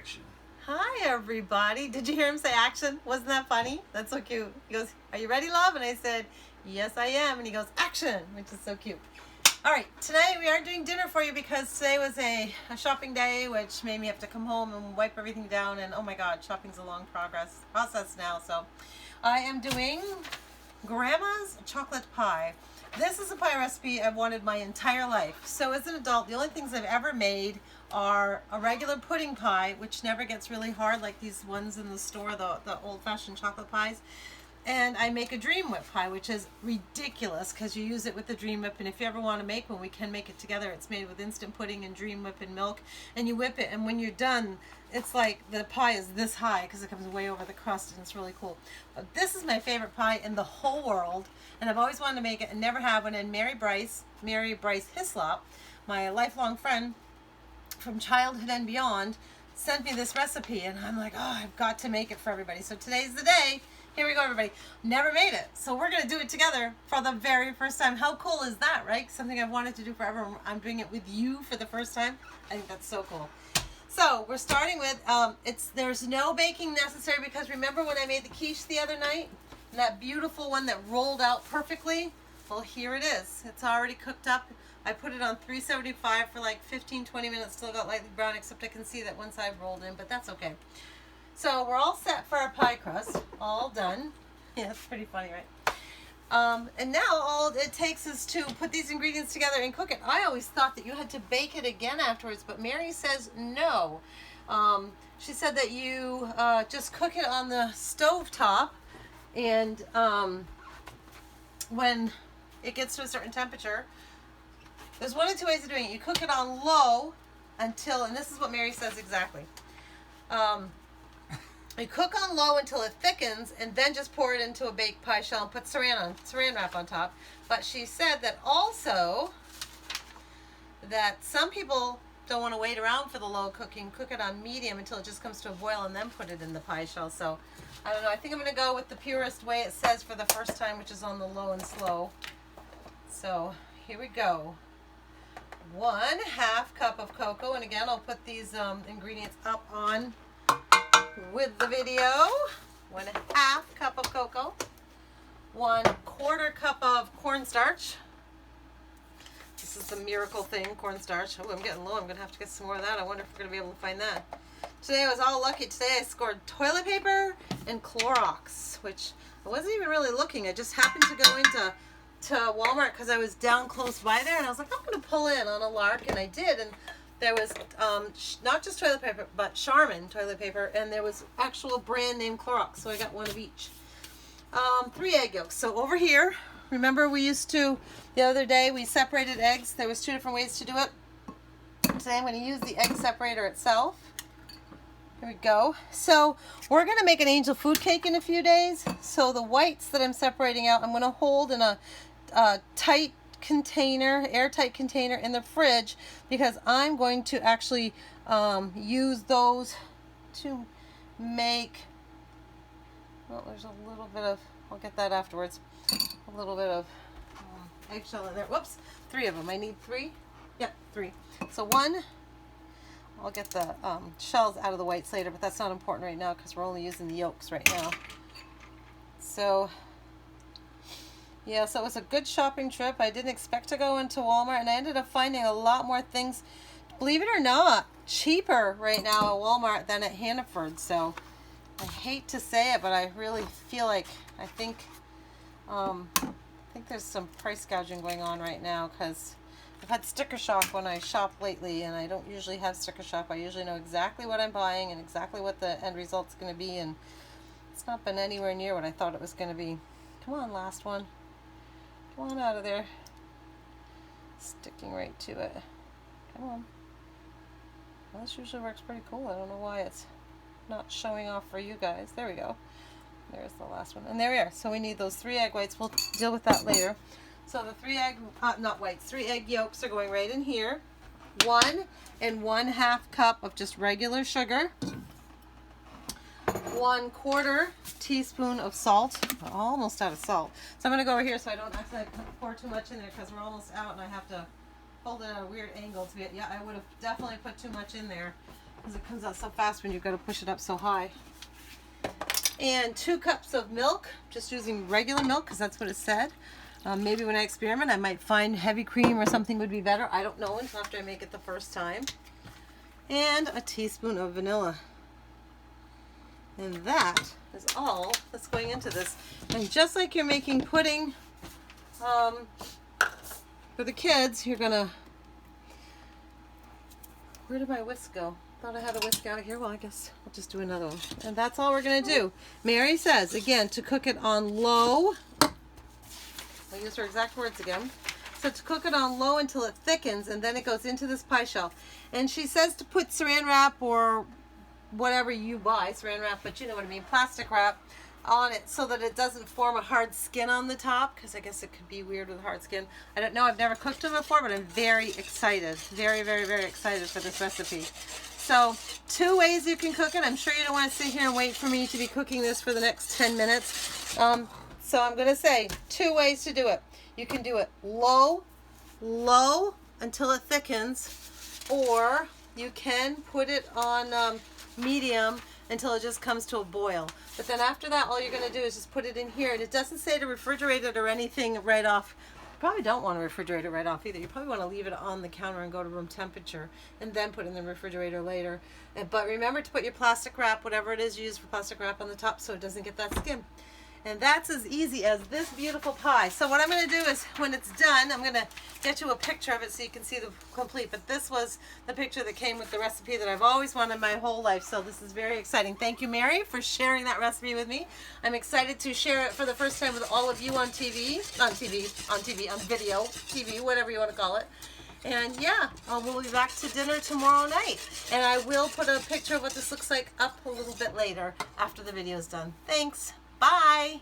action. Hi, everybody. Did you hear him say action? Wasn't that funny? That's so cute. He goes, "Are you ready, love?" And I said, "Yes, I am." And he goes, "Action," which is so cute. All right, today we are doing dinner for you because today was a shopping day, which made me have to come home and wipe everything down. And oh my God, shopping's a long process now. So I am doing Grandma's chocolate pie. This is a pie recipe I've wanted my entire life. So as an adult, the only things I've ever made are a regular pudding pie, which never gets really hard like these ones in the store, the old-fashioned chocolate pies. And I make a Dream Whip pie, which is ridiculous because you use it with the Dream Whip. And if you ever want to make one, we can make it together. It's made with instant pudding and Dream Whip and milk. And you whip it, and when you're done, it's like the pie is this high because it comes way over the crust, and it's really cool. But this is my favorite pie in the whole world, and I've always wanted to make it and never have one. And Mary Bryce Hislop, my lifelong friend from childhood and beyond, sent me this recipe, and I'm like, oh, I've got to make it for everybody. So today's the day. Here we go, everybody. Never made it, so we're gonna do it together for the very first time. How cool is that, right? Something I've wanted to do forever. I'm doing it with you for the first time. I think that's so cool. So we're starting with there's no baking necessary because remember when I made the quiche the other night, and that beautiful one that rolled out perfectly? Well, here it is. It's already cooked up. I put it on 375 for like 15-20 minutes. Still got lightly brown, except I can see that one side rolled in, but that's okay. So we're all set for our pie crust, all done. Yeah, it's pretty funny, right? And now all it takes is to put these ingredients together and cook it. I always thought that you had to bake it again afterwards, but Mary says no. She said that you just cook it on the stove top, and when it gets to a certain temperature, there's one of two ways of doing it. You cook it on low until, and this is what Mary says exactly. You cook on low until it thickens, and then just pour it into a baked pie shell and put saran wrap on top. But she said that also that some people don't want to wait around for the low cooking. Cook it on medium until it just comes to a boil and then put it in the pie shell. So I don't know. I think I'm going to go with the purest way it says for the first time, which is on the low and slow. So here we go. 1/2 cup of cocoa, and again I'll put these ingredients up on with the video. 1/2 cup of cocoa, 1/4 cup of cornstarch. This is the miracle thing, cornstarch. Oh, I'm getting low. I'm gonna have to get some more of that. I wonder if we're gonna be able to find that. Today I was all lucky. Today I scored toilet paper and Clorox, which I wasn't even really looking. I just happened to go into Walmart because I was down close by there, and I was like, I'm gonna pull in on a lark, and I did. And there was not just toilet paper, but Charmin toilet paper, and there was actual brand name Clorox, so I got one of each. 3 egg yolks. So over here, remember we used to, the other day, we separated eggs. There was 2 different ways to do it. Today I'm going to use the egg separator itself. Here we go. So we're going to make an angel food cake in a few days. So the whites that I'm separating out, I'm going to hold in a tight container, airtight container in the fridge, because I'm going to actually use those to make, well, there's a little bit of, I'll get that afterwards, a little bit of eggshell in there. Whoops, 3 of them. I need 3? Yep, 3. So 1, I'll get the shells out of the whites later, but that's not important right now because we're only using the yolks right now. So yeah, so it was a good shopping trip. I didn't expect to go into Walmart, and I ended up finding a lot more things, believe it or not, cheaper right now at Walmart than at Hannaford. So I hate to say it, but I really feel like I think there's some price gouging going on right now because I've had sticker shock when I shop lately, and I don't usually have sticker shock. I usually know exactly what I'm buying and exactly what the end result's going to be, and it's not been anywhere near what I thought it was going to be. Come on, last one. Come on out of there. Sticking right to it. Come on. Well, this usually works pretty cool. I don't know why it's not showing off for you guys. There we go. There's the last one. And there we are. So we need those 3 egg whites. We'll deal with that later. So the 3 egg, not whites, 3 egg yolks are going right in here. 1 and 1/2 cup of just regular sugar. 1/4 teaspoon of salt. We're almost out of salt. So I'm going to go over here so I don't accidentally pour too much in there because we're almost out and I have to hold it at a weird angle to get, yeah, I would have definitely put too much in there. because it comes out so fast when you've got to push it up so high. And 2 cups of milk, just using regular milk because that's what it said. Maybe when I experiment I might find heavy cream or something would be better. I don't know until after I make it the first time. And a teaspoon of vanilla. And that is all that's going into this. And just like you're making pudding for the kids, you're gonna, where did my whisk go? Thought I had a whisk out here. Well, I guess I'll just do another one. And that's all we're gonna do. Mary says, again, to cook it on low. I'll use her exact words again. So to cook it on low until it thickens, and then it goes into this pie shell. And she says to put saran wrap or whatever you buy, saran wrap, but you know what I mean, plastic wrap on it so that it doesn't form a hard skin on the top, because I guess it could be weird with hard skin. I don't know, I've never cooked them before, but I'm very excited. Very, very, very excited for this recipe. So 2 ways you can cook it. I'm sure you don't want to sit here and wait for me to be cooking this for the next 10 minutes. So I'm going to say 2 ways to do it. You can do it low until it thickens, or you can put it on medium until it just comes to a boil. But then after that, all you're going to do is just put it in here. And it doesn't say to refrigerate it or anything right off. You probably don't want to refrigerate it right off either. You probably want to leave it on the counter and go to room temperature and then put it in the refrigerator later. But remember to put your plastic wrap, whatever it is you use for plastic wrap, on the top so it doesn't get that skin. And that's as easy as this beautiful pie. So what I'm going to do is, when it's done, I'm going to get you a picture of it so you can see the complete. But this was the picture that came with the recipe that I've always wanted my whole life. So this is very exciting. Thank you, Mary, for sharing that recipe with me. I'm excited to share it for the first time with all of you on video, TV, whatever you want to call it. And yeah, we'll be back to dinner tomorrow night. And I will put a picture of what this looks like up a little bit later after the video is done. Thanks. Bye.